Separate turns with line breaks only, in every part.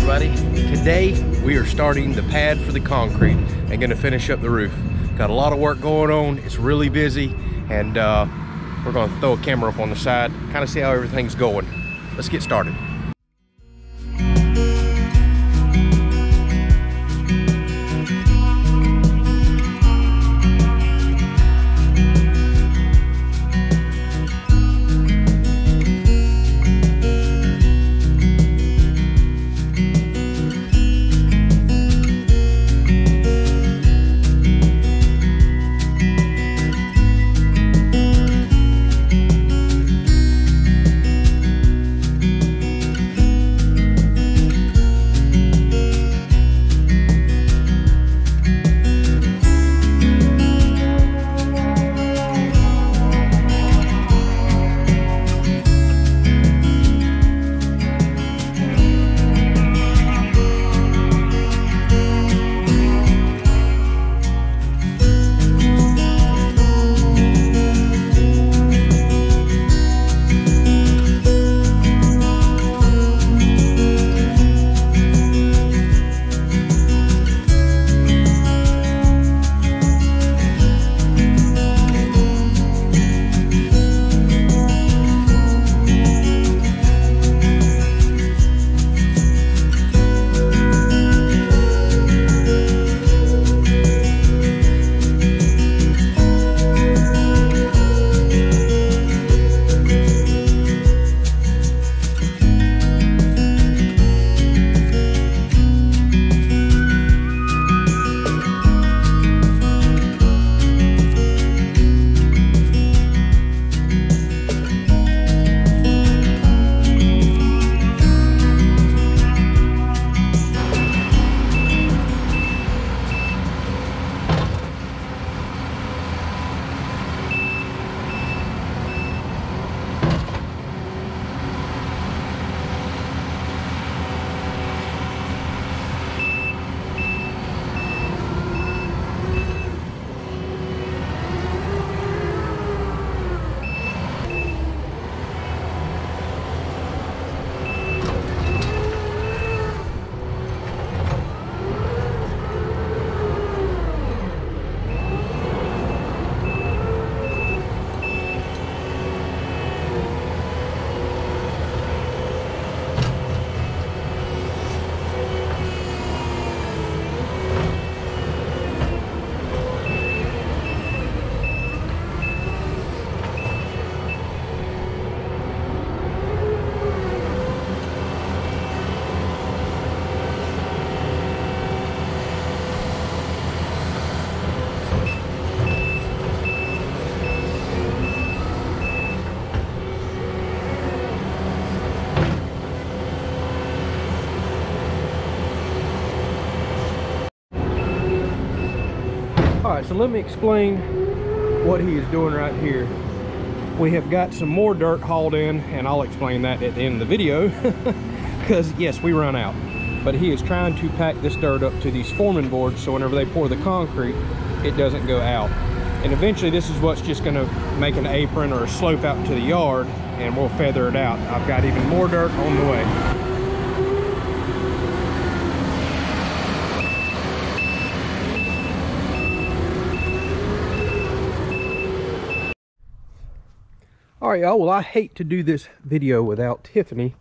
everybody. Today we are starting the pad for the concrete and going to finish up the roof. Got a lot of work going on. It's really busy, and we're going to throw a camera up on the side, kind of see how everything's going. Let's get started. Alright, so let me explain what he is doing right here. We have got some more dirt hauled in, and I'll explain that at the end of the video, because yes, we run out. But he is trying to pack this dirt up to these forming boards, so whenever they pour the concrete, it doesn't go out. And eventually this is what's just going to make an apron or a slope out into the yard, and we'll feather it out. I've got even more dirt on the way. All right, y'all, well, I hate to do this video without Tiffany,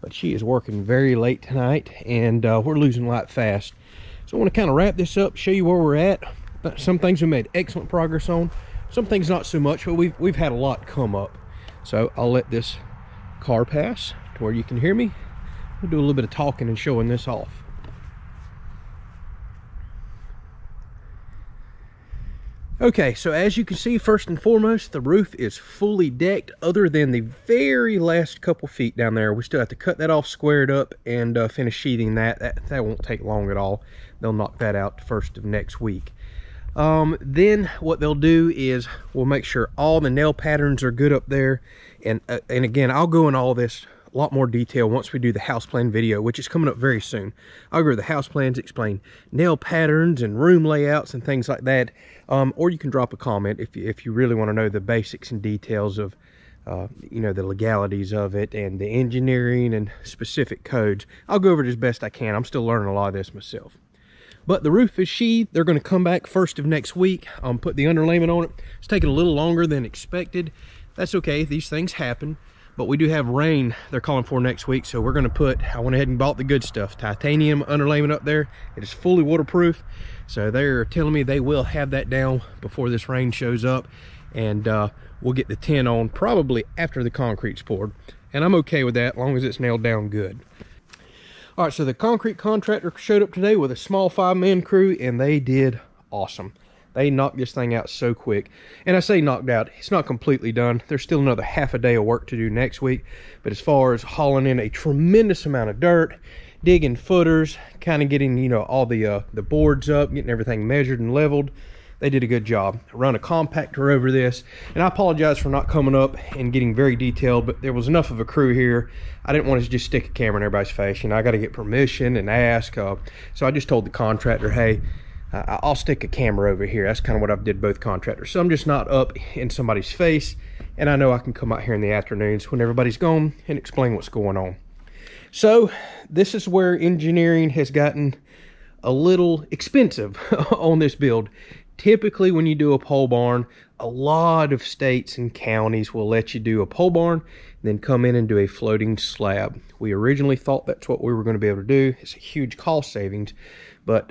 but she is working very late tonight, and we're losing light fast. So I want to kind of wrap this up, show you where we're at. Some things we made excellent progress on, some things not so much, but we've had a lot come up. So I'll let this car pass to where you can hear me. We'll do a little bit of talking and showing this off. Okay, so as you can see, first and foremost, the roof is fully decked other than the very last couple feet down there. We still have to cut that off, square it up, and finish sheathing that. That won't take long at all. They'll knock that out first of next week. Then what they'll do is we'll make sure all the nail patterns are good up there. And again, I'll go in all this a lot more detail once we do the house plan video, which is coming up very soon. I'll go over the house plans, explain nail patterns and room layouts and things like that. Or you can drop a comment if you really want to know the basics and details of you know, the legalities of it and the engineering and specific codes. I'll go over it as best I can. I'm still learning a lot of this myself. But the roof is sheathed. They're going to come back first of next week. Put the underlayment on it. It's taking a little longer than expected. That's okay. These things happen. But we do have rain they're calling for next week. So we're going to put, I went ahead and bought the good stuff. Titanium underlayment up there. It is fully waterproof. So they're telling me they will have that down before this rain shows up. And we'll get the tin on probably after the concrete's poured. And I'm okay with that as long as it's nailed down good. All right, so the concrete contractor showed up today with a small 5-man crew, and they did awesome. They knocked this thing out so quick. And I say knocked out, it's not completely done. There's still another half a day of work to do next week. But as far as hauling in a tremendous amount of dirt, digging footers, kind of getting, you know, all the boards up, getting everything measured and leveled, they did a good job. I run a compactor over this, and I apologize for not coming up and getting very detailed, but there was enough of a crew here. I didn't want to just stick a camera in everybody's face. You know, I got to get permission and ask. So I just told the contractor, hey, I'll stick a camera over here. That's kind of what I've did both contractors. So I'm just not up in somebody's face, and I know I can come out here in the afternoons when everybody's gone and explain what's going on. So this is where engineering has gotten a little expensive on this build. Typically, when you do a pole barn, a lot of states and counties will let you do a pole barn and then come in and do a floating slab. We originally thought that's what we were going to be able to do. It's a huge cost savings, but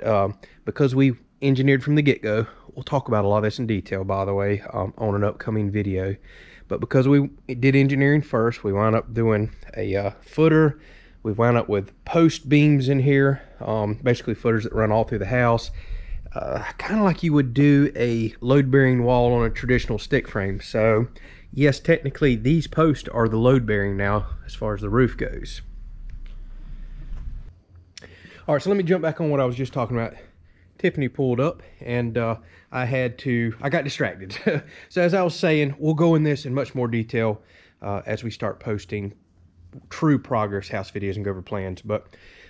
because we engineered from the get-go, we'll talk about a lot of this in detail, by the way, on an upcoming video. But because we did engineering first, we wound up doing a footer. We wound up with post beams in here, basically footers that run all through the house. Kind of like you would do a load-bearing wall on a traditional stick frame. So yes, technically these posts are the load-bearing now as far as the roof goes. All right, so let me jump back on what I was just talking about. Tiffany pulled up, and I got distracted. So as I was saying, we'll go in this in much more detail as we start posting true progress house videos and go over plans. But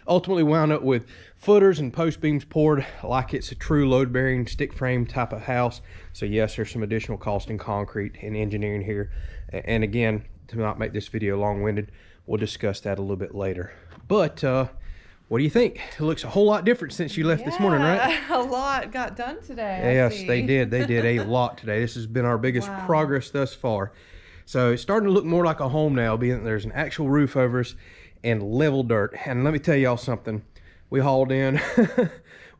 ultimately wound up with footers and post beams poured like it's a true load-bearing stick frame type of house. So yes, there's some additional cost in concrete and engineering here. And again, to not make this video long-winded, we'll discuss that a little bit later. But what do you think? It looks a whole lot different since you left this morning, right?
A lot got done today.
Yes, they did. They did a lot today. This has been our biggest progress thus far. So it's starting to look more like a home now, being that there's an actual roof over us and level dirt. And let me tell y'all something. We hauled in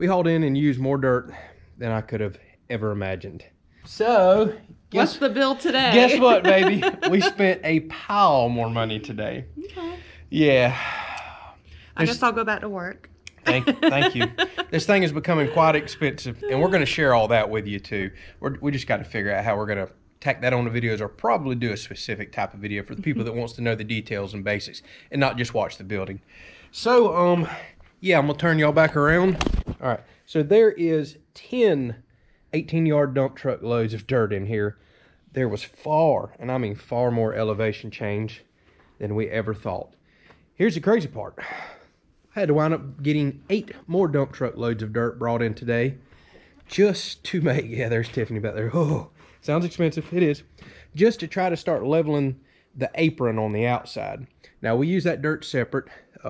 and used more dirt than I could have ever imagined. So
what's the bill today?
Guess what, baby? We spent a pile more money today.
Okay.
Yeah.
I guess I'll go back to work.
Thank you. This thing is becoming quite expensive, and we're going to share all that with you too. We just got to figure out how we're going to tack that on the videos, or probably do a specific type of video for the people that wants to know the details and basics and not just watch the building. So yeah, I'm gonna turn y'all back around. All right, so there is 10 18-yard dump truck loads of dirt in here. There was far, and I mean far more elevation change than we ever thought. Here's the crazy part. I had to wind up getting 8 more dump truck loads of dirt brought in today just to make, yeah, there's Tiffany back there. Oh, sounds expensive. It is. Just to try to start leveling the apron on the outside. Now, we use that dirt separate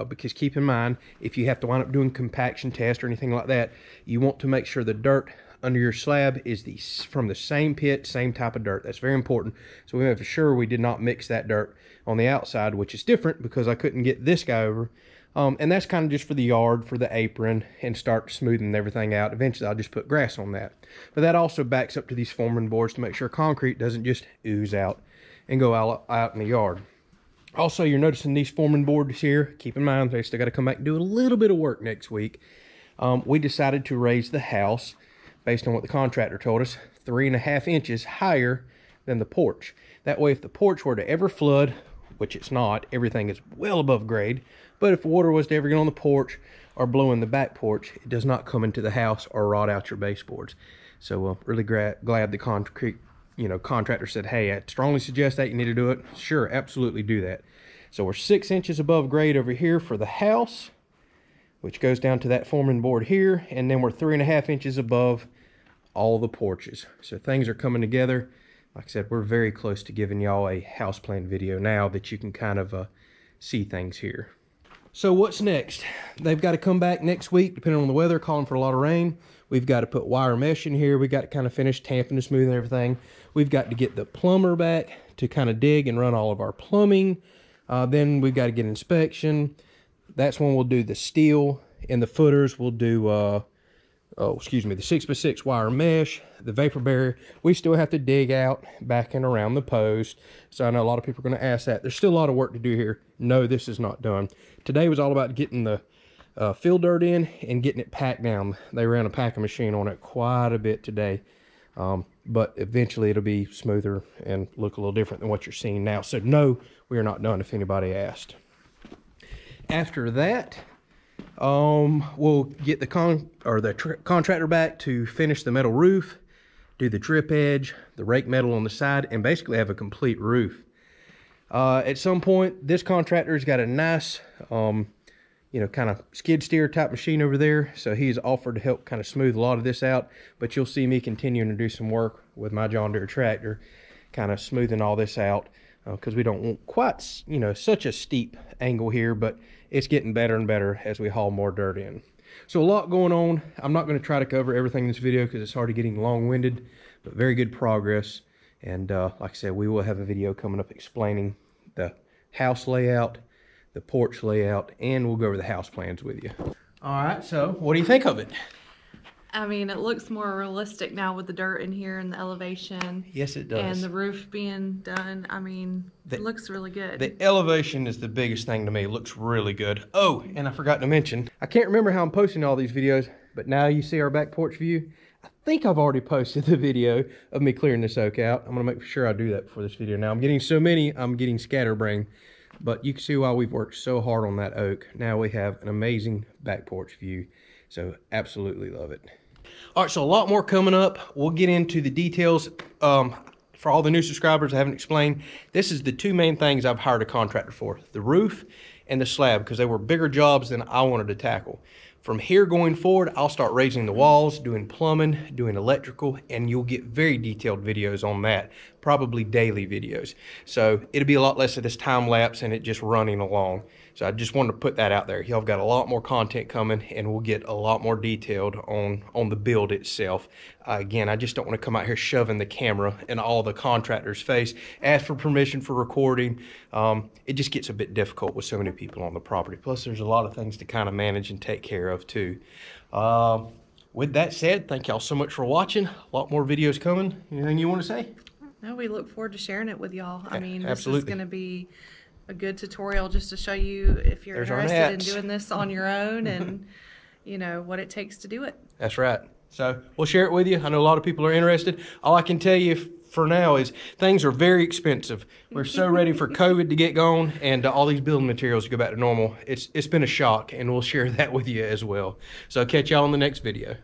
because keep in mind, if you have to wind up doing compaction test or anything like that, you want to make sure the dirt under your slab is from the same pit, same type of dirt. That's very important. So we have to be sure we did not mix that dirt on the outside, which is different because I couldn't get this guy over. And that's kind of just for the yard, for the apron, and start smoothing everything out. Eventually, I'll just put grass on that. But that also backs up to these forming boards to make sure concrete doesn't just ooze out and go out in the yard. Also, you're noticing these forming boards here. Keep in mind, they still got to come back and do a little bit of work next week. We decided to raise the house, based on what the contractor told us, 3.5 inches higher than the porch. That way, if the porch were to ever flood, which it's not, everything is well above grade. But if water was to ever get on the porch or blow in the back porch, it does not come into the house or rot out your baseboards. So really glad the contractor said, hey, I strongly suggest that you need to do it. Sure, absolutely do that. So we're 6 inches above grade over here for the house, which goes down to that forming board here. And then we're 3.5 inches above all the porches. So things are coming together. like I said, we're very close to giving y'all a house plan video now that you can kind of see things here. So what's next? They've got to come back next week, depending on the weather, calling for a lot of rain. We've got to put wire mesh in here. We got to kind of finish tamping and smoothing everything. We've got to get the plumber back to kind of dig and run all of our plumbing. Then we've got to get inspection. That's when we'll do the steel and the footers. We'll do, the 6x6 wire mesh, the vapor barrier. We still have to dig out back and around the post. So I know a lot of people are going to ask that. There's still a lot of work to do here. No, this is not done. Today was all about getting the fill dirt in and getting it packed down. They ran a packing machine on it quite a bit today. But eventually it'll be smoother and look a little different than what you're seeing now. So no, we are not done if anybody asked. After that, we'll get the contractor back to finish the metal roof, do the drip edge, the rake metal on the side, and basically have a complete roof. At some point, this contractor's got a nice, kind of skid steer type machine over there. So he's offered to help kind of smooth a lot of this out, but you'll see me continuing to do some work with my John Deere tractor, kind of smoothing all this out, because we don't want quite, such a steep angle here, but it's getting better and better as we haul more dirt in. So a lot going on. I'm not going to try to cover everything in this video because it's already getting long-winded, but very good progress. And like I said, we will have a video coming up explaining the house layout, the porch layout, and we'll go over the house plans with you. All right, so what do you think of it?
I mean, it looks more realistic now with the dirt in here and the elevation.
Yes, it does.
And the roof being done. I mean, it looks really good.
The elevation is the biggest thing to me. It looks really good. Oh, and I forgot to mention, I can't remember how I'm posting all these videos, but now you see our back porch view. I think I've already posted the video of me clearing this oak out. I'm going to make sure I do that before this video. Now, I'm getting so many, I'm getting scatterbrained. But you can see why we've worked so hard on that oak. Now we have an amazing back porch view. So absolutely love it. All right, so a lot more coming up. We'll get into the details. For all the new subscribers I haven't explained, this is the two main things I've hired a contractor for: the roof and the slab, because they were bigger jobs than I wanted to tackle. From here going forward, I'll start raising the walls, doing plumbing, doing electrical, and you'll get very detailed videos on that, probably daily videos. So it'll be a lot less of this time lapse and it just running along. So I just wanted to put that out there. Y'all have got a lot more content coming, and we'll get a lot more detailed on the build itself. Again, I just don't want to come out here shoving the camera in all the contractor's face, ask for permission for recording. It just gets a bit difficult with so many people on the property. Plus, there's a lot of things to kind of manage and take care of too. With that said, thank y'all so much for watching. A lot more videos coming. Anything you want to say?
No, we look forward to sharing it with y'all. I mean,
absolutely.
This is going to be a good tutorial just to show you if you're interested in doing this on your own and, what it takes to do it.
That's right. So we'll share it with you. I know a lot of people are interested. All I can tell you for now is things are very expensive. We're so ready for COVID to get going and all these building materials to go back to normal. It's been a shock, and we'll share that with you as well. So catch y'all in the next video.